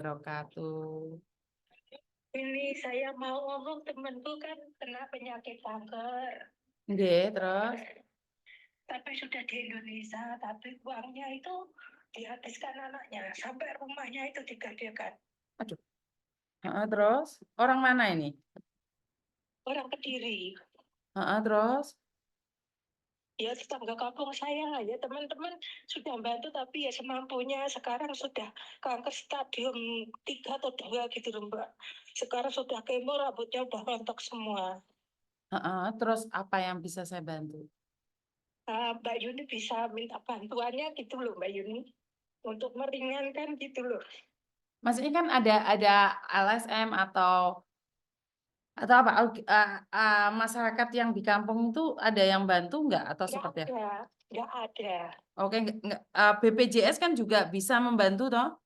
wabarakatuh. Ini saya mau ngomong temanku kan kena penyakit kanker. Nggih, terus? Tapi sudah di Indonesia, tapi uangnya itu dihabiskan anaknya. Sampai rumahnya itu digadekan. Aduh. Terus? Orang mana ini? Orang Kediri. Terus? Ya tetangga kampung saya ya teman-teman sudah bantu tapi ya semampunya sekarang sudah kanker stadium 3 atau 2 gitu loh Mbak. Sekarang sudah kemo rambutnya udah rontok semua. Terus apa yang bisa saya bantu? Mbak Yuni bisa minta bantuannya gitu loh Mbak Yuni. Untuk meringankan gitu loh. Maksudnya kan ada LSM atau apa masyarakat yang di kampung itu ada yang bantu nggak atau seperti apa? Nggak ada. Oke, nggak, BPJS kan juga bisa membantu toh?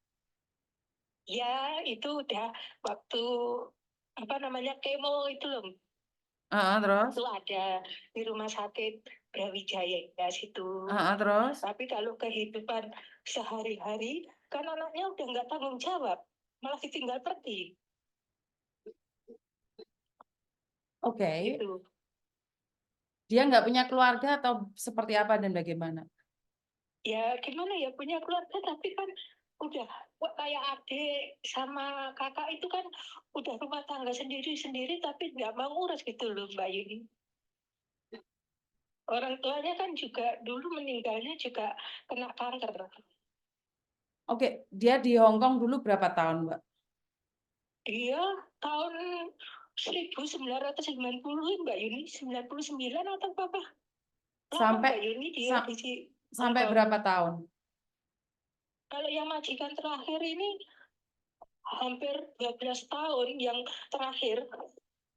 Ya, itu udah waktu apa namanya kemo itu loh. Terus? Itu ada di rumah sakit Brawijaya ya situ. Terus? Tapi kalau kehidupan sehari-hari, kan anaknya udah nggak tanggung jawab, malah ditinggal pergi. Oke. Gitu. Dia nggak punya keluarga atau seperti apa dan bagaimana? Ya gimana ya punya keluarga tapi kan udah kayak adik sama kakak itu kan udah rumah tangga sendiri-sendiri tapi nggak mau ngurus gitu loh Mbak Yuni. Orang tuanya kan juga dulu meninggalnya juga kena kanker. Oke, dia di Hong Kong dulu berapa tahun, Mbak? Dia tahun 1990 Mbak Yuni, 99 atau apa? Lama Sampai Mbak Yuni dia sa- di Hong sampai Kong. berapa tahun? Kalau yang majikan terakhir ini hampir 12 tahun yang terakhir.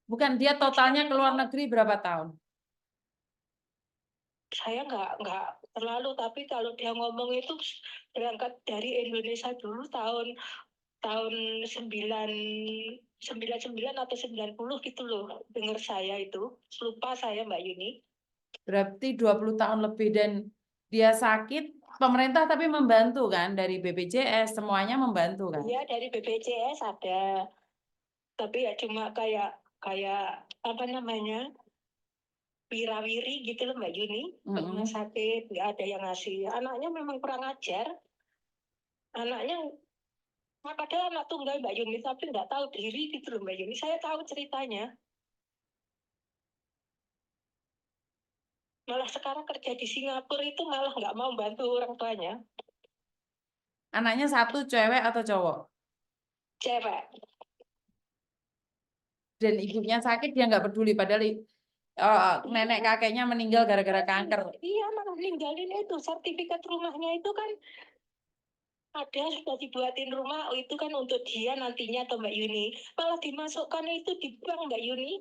Bukan, dia totalnya ke luar negeri berapa tahun? Saya nggak terlalu, tapi kalau dia ngomong itu berangkat dari Indonesia dulu tahun tahun 99 atau 90 gitu loh, dengar saya itu. Lupa saya Mbak Yuni. Berarti 20 tahun lebih dan dia sakit, pemerintah tapi membantu kan dari BPJS, semuanya membantu kan? Iya, dari BPJS ada. Tapi ya cuma kayak kayak apa namanya? Wirawiri gitu loh Mbak Yuni. Ke rumah sakit, nggak ada yang ngasih. Anaknya memang kurang ajar. Anaknya padahal anak tunggal Mbak Yuni, tapi nggak tahu diri gitu loh Mbak Yuni. Saya tahu ceritanya. Malah sekarang kerja di Singapura itu malah nggak mau bantu orang tuanya. Anaknya satu cewek atau cowok? Cewek. Dan ibunya sakit dia nggak peduli padahal nenek kakeknya meninggal gara-gara kanker. Iya, malah ninggalin itu. Sertifikat rumahnya itu kan ada sudah dibuatin rumah itu kan untuk dia nantinya atau Mbak Yuni. Malah dimasukkan itu di bank Mbak Yuni.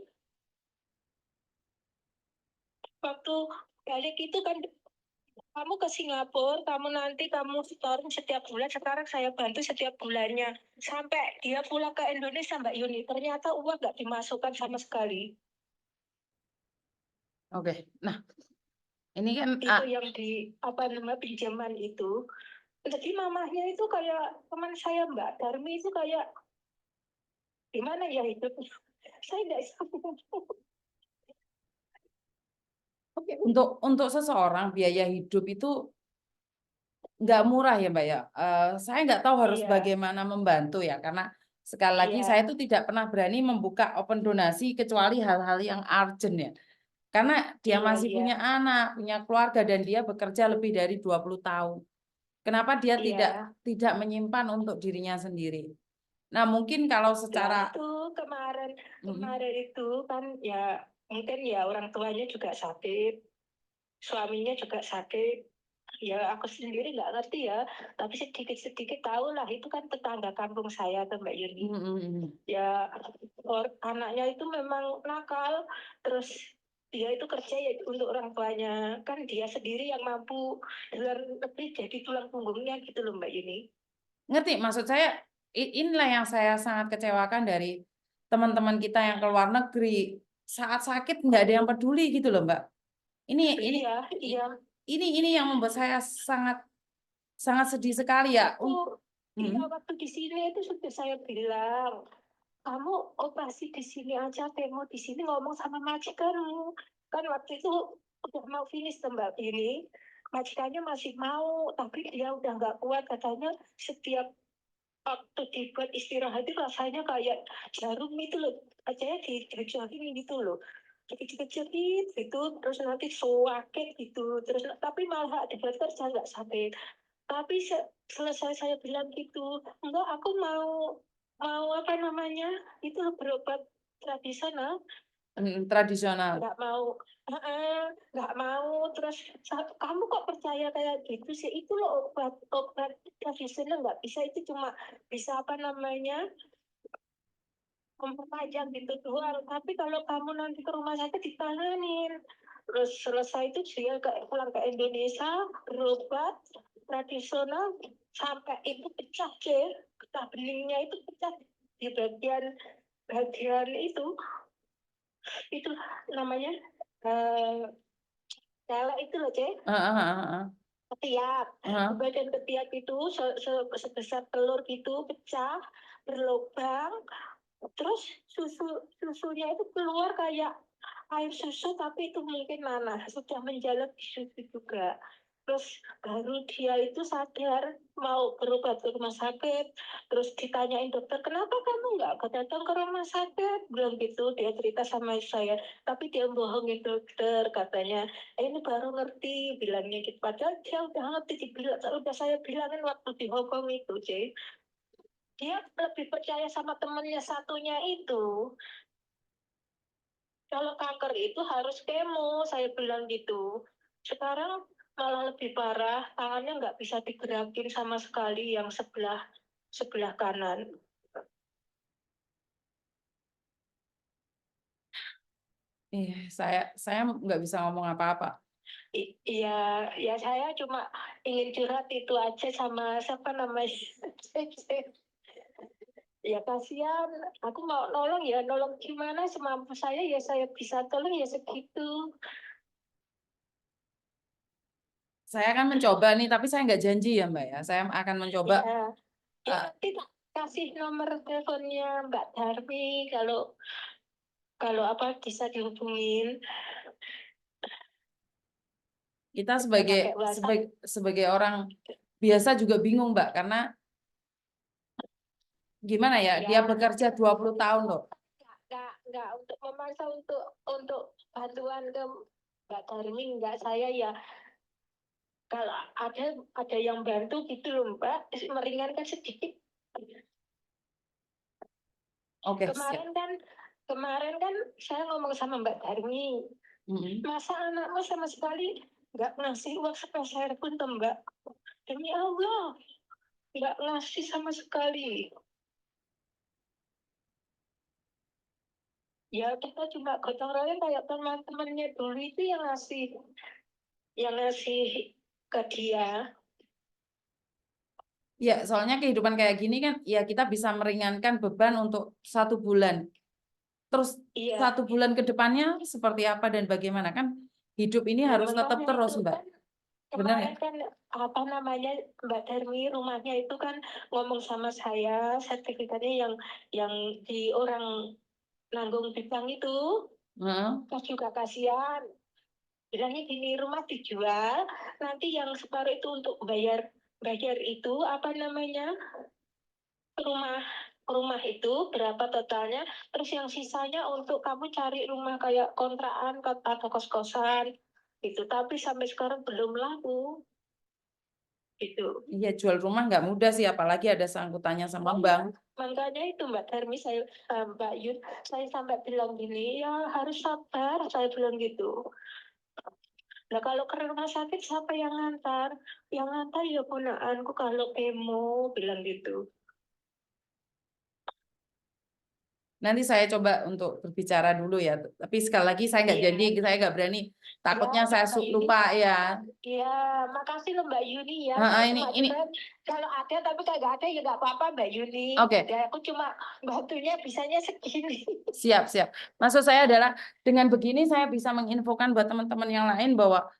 Waktu balik itu kan kamu ke Singapura, kamu setorin setiap bulan. Sekarang saya bantu setiap bulannya. Sampai dia pulang ke Indonesia, Mbak Yuni. Ternyata uang nggak dimasukkan sama sekali. Oke, nah ini kan Itu yang di apa namanya pinjaman itu. Jadi mamahnya itu kayak teman saya Mbak Darmi itu kayak gimana ya hidup. Saya nggak sanggup. untuk seseorang biaya hidup itu nggak murah ya Mbak ya. Saya nggak tahu harus Iya, bagaimana membantu ya karena sekali lagi saya iya, itu tidak pernah berani membuka open donasi kecuali hal-hal yang urgent ya. Karena dia iya, masih iya, punya anak, punya keluarga dan dia bekerja lebih dari 20 tahun. Kenapa dia tidak iya. tidak menyimpan untuk dirinya sendiri? Nah, mungkin kalau Nah secara itu kemarin mm, kemarin itu kan ya mungkin ya orang tuanya juga sakit, suaminya juga sakit. Ya aku sendiri nggak ngerti ya, tapi sedikit-sedikit tahu lah itu kan tetangga kampung saya tuh Mbak Yuni. mm, mm, mm. Ya anaknya itu memang nakal, terus dia itu kerja ya untuk orang tuanya, kan dia sendiri yang mampu luar negeri jadi tulang punggungnya gitu loh Mbak Yuni. Ngerti maksud saya inilah yang saya sangat kecewakan dari teman-teman kita yang ke luar negeri saat sakit nggak ada yang peduli gitu loh Mbak. Ini ini Iya, iya. ini yang membuat saya sangat sangat sedih sekali ya. Aku Iya, waktu di sini itu sudah saya bilang, kamu operasi di sini aja, kemo di sini, ngomong sama majikanmu. Kan waktu itu udah mau finish tuh Mbak ini, majikannya masih mau, tapi dia udah nggak kuat katanya. Setiap waktu dibuat istirahat itu rasanya kayak jarum itu loh, aja dijodohin gitu loh, dikit-dikit gitu, terus nanti sakit gitu, terus tapi malah di dokter saya nggak sakit. Tapi selesai saya bilang gitu, enggak, aku mau apa namanya, itu berobat tradisional, Tradisional. nggak mau. Nggak mau. Terus kamu kok percaya kayak gitu sih, itu loh obat tradisional nggak bisa, itu cuma bisa apa namanya, memperpanjang gitu doang, tapi kalau kamu nanti ke rumah sakit ditanganin. Terus selesai itu dia pulang ke Indonesia, berobat tradisional, sampai itu pecah deh, getah beningnya itu pecah di bagian bagian itu namanya celak itu loh, Cek. Ketiak. Di bagian ketiak itu sebesar telur gitu, pecah, berlubang. Terus susunya itu keluar kayak air susu, tapi itu mungkin nanah, sudah menjalar di susu juga. Terus baru dia itu sadar mau berobat ke rumah sakit. Terus ditanyain dokter, kenapa kamu nggak datang ke rumah sakit? Belum gitu, dia cerita sama saya. Tapi dia bohongin dokter, katanya, ini baru ngerti, bilangnya gitu. Padahal dia udah ngerti, udah saya bilangin waktu di Hongkong itu, Cik. Dia lebih percaya sama temennya satunya itu. Kalau kanker itu harus kemo, saya bilang gitu. Sekarang malah lebih parah, tangannya nggak bisa digerakin sama sekali yang sebelah kanan. Iya, saya nggak bisa ngomong apa-apa. Iya, ya saya cuma ingin curhat itu aja sama siapa namanya. Ya kasihan, aku mau nolong ya, nolong gimana semampu saya ya, saya bisa tolong ya segitu. Saya akan mencoba nih, tapi saya nggak janji ya Mbak ya. Saya akan mencoba. Ya, ya nanti tak kasih nomor teleponnya Mbak Darmi, kalau apa bisa dihubungin. Kita Pakai WhatsApp. sebagai orang biasa juga bingung Mbak, karena gimana ya, dia Ya, bekerja 20 tahun loh. nggak untuk memaksa untuk bantuan ke Mbak Darmi, nggak, saya ya kalau ada yang bantu gitu loh Mbak, meringankan sedikit. Oke, siap. Kemarin kan saya ngomong sama Mbak Darmi, masa anakmu sama sekali nggak ngasih uang sepeser pun tuh Mbak, demi Allah nggak ngasih sama sekali. Ya kita cuma gotong royong kayak teman-temannya dulu itu yang ngasih ke dia. Ya, soalnya kehidupan kayak gini kan, ya kita bisa meringankan beban untuk 1 bulan. Terus Iya, 1 bulan ke depannya seperti apa dan bagaimana, kan hidup ini ya harus tetap makanya terus itu Mbak. kan Benar kemarin nggak? kan apa namanya, Mbak Darmi rumahnya itu kan ngomong sama saya, sertifikatnya yang di orang nanggung bidang itu, pas juga kasihan. Bilangnya gini, rumah dijual, nanti yang separuh itu untuk bayar itu apa namanya, rumah rumah itu berapa totalnya, terus yang sisanya untuk kamu cari rumah kayak kontrakan atau kos-kosan gitu. Tapi sampai sekarang belum laku gitu. Iya, jual rumah nggak mudah sih, apalagi ada sangkutannya sama bank. Makanya itu Mbak Darmi, Mbak Yun, saya sampai bilang gini, ya harus sabar, saya bilang gitu. Nah kalau ke rumah sakit siapa yang ngantar? Yang ngantar ya ponaanku kalau kemo, bilang gitu. Nanti saya coba untuk berbicara dulu ya. Tapi sekali lagi saya nggak Iya. janji, saya nggak berani. Takutnya Ya, saya Mbak Yuni. lupa ya. Iya, makasih loh Mbak Yuni ya. Nah, Saya ini cuma ini curhat, kalau ada tapi kagak ada ya nggak apa-apa Mbak Yuni. oke. Ya aku cuma bantunya bisanya segini. Siap. Maksud saya adalah dengan begini saya bisa menginfokan buat teman-teman yang lain bahwa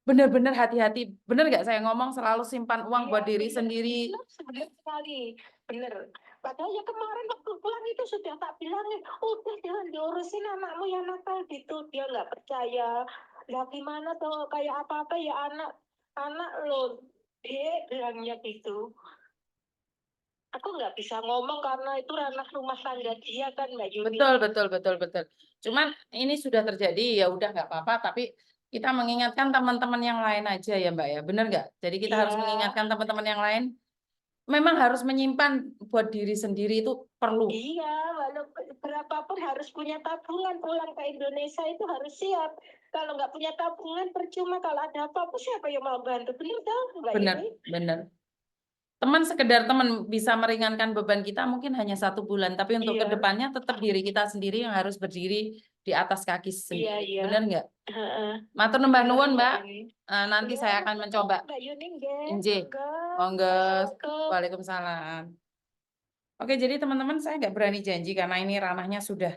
bener-bener hati-hati. Bener nggak saya ngomong selalu simpan uang buat Iya, diri bener, sendiri. bener sekali, bener. Padahal ya kemarin waktu pulang itu sudah tak bilangin, udah jangan diurusin anakmu yang nakal gitu. Dia nggak percaya. Lah gimana tuh kayak apa-apa ya anak lo, dia bilangnya gitu. Aku nggak bisa ngomong karena itu ranah rumah tangga dia kan Mbak Yuni. Betul. Cuman ini sudah terjadi, ya udah nggak apa-apa, tapi kita mengingatkan teman-teman yang lain aja ya Mbak ya, bener nggak? Jadi kita harus Iya, mengingatkan teman-teman yang lain, memang harus menyimpan buat diri sendiri itu perlu. iya, walaupun berapapun harus punya tabungan pulang ke Indonesia itu harus siap. Kalau nggak punya tabungan percuma kalau ada apa-apa siapa yang mau bantu? Bener dong Mbak Bener, Yuni? bener. Teman sekedar teman bisa meringankan beban kita mungkin hanya 1 bulan, tapi untuk Iya, kedepannya tetap diri kita sendiri yang harus berdiri di atas kaki iya, sendiri. iya. Bener nggak? Heeh. Matur numbah Bener nuwun, Mbak Mbak. Yuni. Nanti Iya, saya akan mencoba. Mbak Yuni, nggih. Injih. Monggo. Monggo. Assalamualaikum. Waalaikumsalam. Oke, jadi teman-teman saya nggak berani janji karena ini ranahnya sudah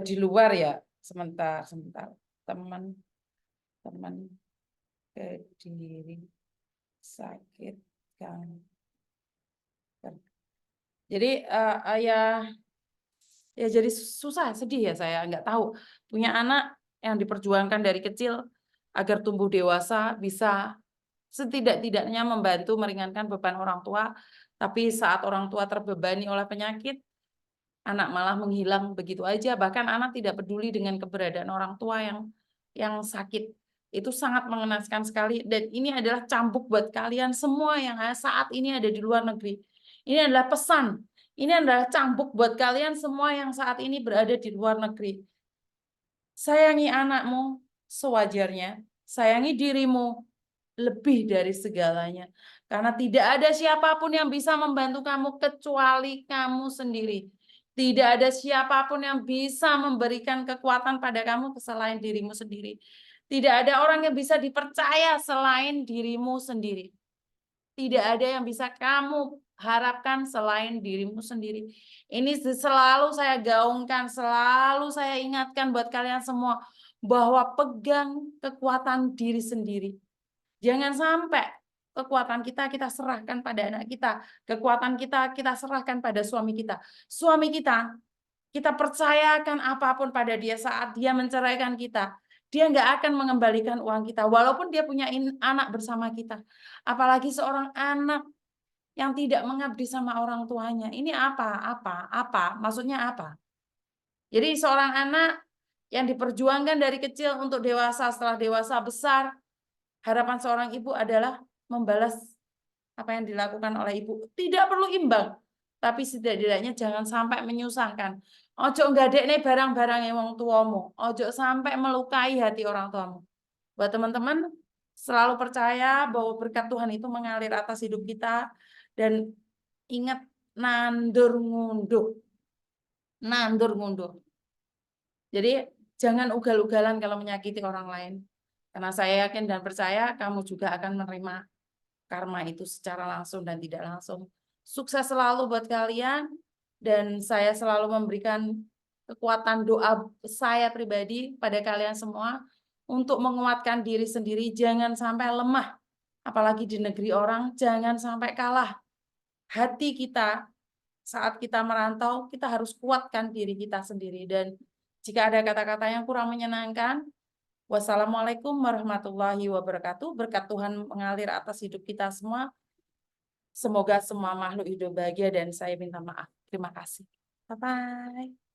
di luar ya. Sebentar. Teman Kediri sakit kanker. Jadi ya jadi susah, sedih ya saya nggak tahu punya anak yang diperjuangkan dari kecil agar tumbuh dewasa bisa setidak-tidaknya membantu meringankan beban orang tua, tapi saat orang tua terbebani oleh penyakit, anak malah menghilang begitu aja, bahkan anak tidak peduli dengan keberadaan orang tua yang sakit. Itu sangat mengenaskan sekali dan ini adalah cambuk buat kalian semua yang saat ini ada di luar negeri. Ini adalah pesan, ini adalah cambuk buat kalian semua yang saat ini berada di luar negeri. Sayangi anakmu sewajarnya, sayangi dirimu lebih dari segalanya. Karena tidak ada siapapun yang bisa membantu kamu kecuali kamu sendiri. Tidak ada siapapun yang bisa memberikan kekuatan pada kamu selain dirimu sendiri. Tidak ada orang yang bisa dipercaya selain dirimu sendiri. Tidak ada yang bisa kamu harapkan selain dirimu sendiri. Ini selalu saya gaungkan, selalu saya ingatkan buat kalian semua bahwa pegang kekuatan diri sendiri. Jangan sampai kekuatan kita serahkan pada anak kita, kekuatan kita serahkan pada suami kita. Suami kita percayakan apapun pada dia saat dia menceraikan kita. Dia nggak akan mengembalikan uang kita, walaupun dia punya anak bersama kita. Apalagi seorang anak yang tidak mengabdi sama orang tuanya. Ini apa? Maksudnya apa? Jadi seorang anak yang diperjuangkan dari kecil untuk dewasa, setelah dewasa besar, harapan seorang ibu adalah membalas apa yang dilakukan oleh ibu. Tidak perlu imbang, tapi setidaknya jangan sampai menyusahkan. Ojo nggadekne barang-barang wong tuamu. Ojo sampai melukai hati orang tuamu. Buat teman-teman, selalu percaya bahwa berkat Tuhan itu mengalir atas hidup kita. Dan ingat, nandur ngunduh. Nandur ngunduh. Jadi jangan ugal-ugalan kalau menyakiti orang lain. Karena saya yakin dan percaya kamu juga akan menerima karma itu secara langsung dan tidak langsung. Sukses selalu buat kalian dan saya selalu memberikan kekuatan doa saya pribadi pada kalian semua untuk menguatkan diri sendiri, jangan sampai lemah. Apalagi di negeri orang, jangan sampai kalah. Hati kita saat kita merantau, kita harus kuatkan diri kita sendiri. Dan jika ada kata-kata yang kurang menyenangkan, wassalamualaikum warahmatullahi wabarakatuh. Berkat Tuhan mengalir atas hidup kita semua. Semoga semua makhluk hidup bahagia dan saya minta maaf. Terima kasih. Bye-bye.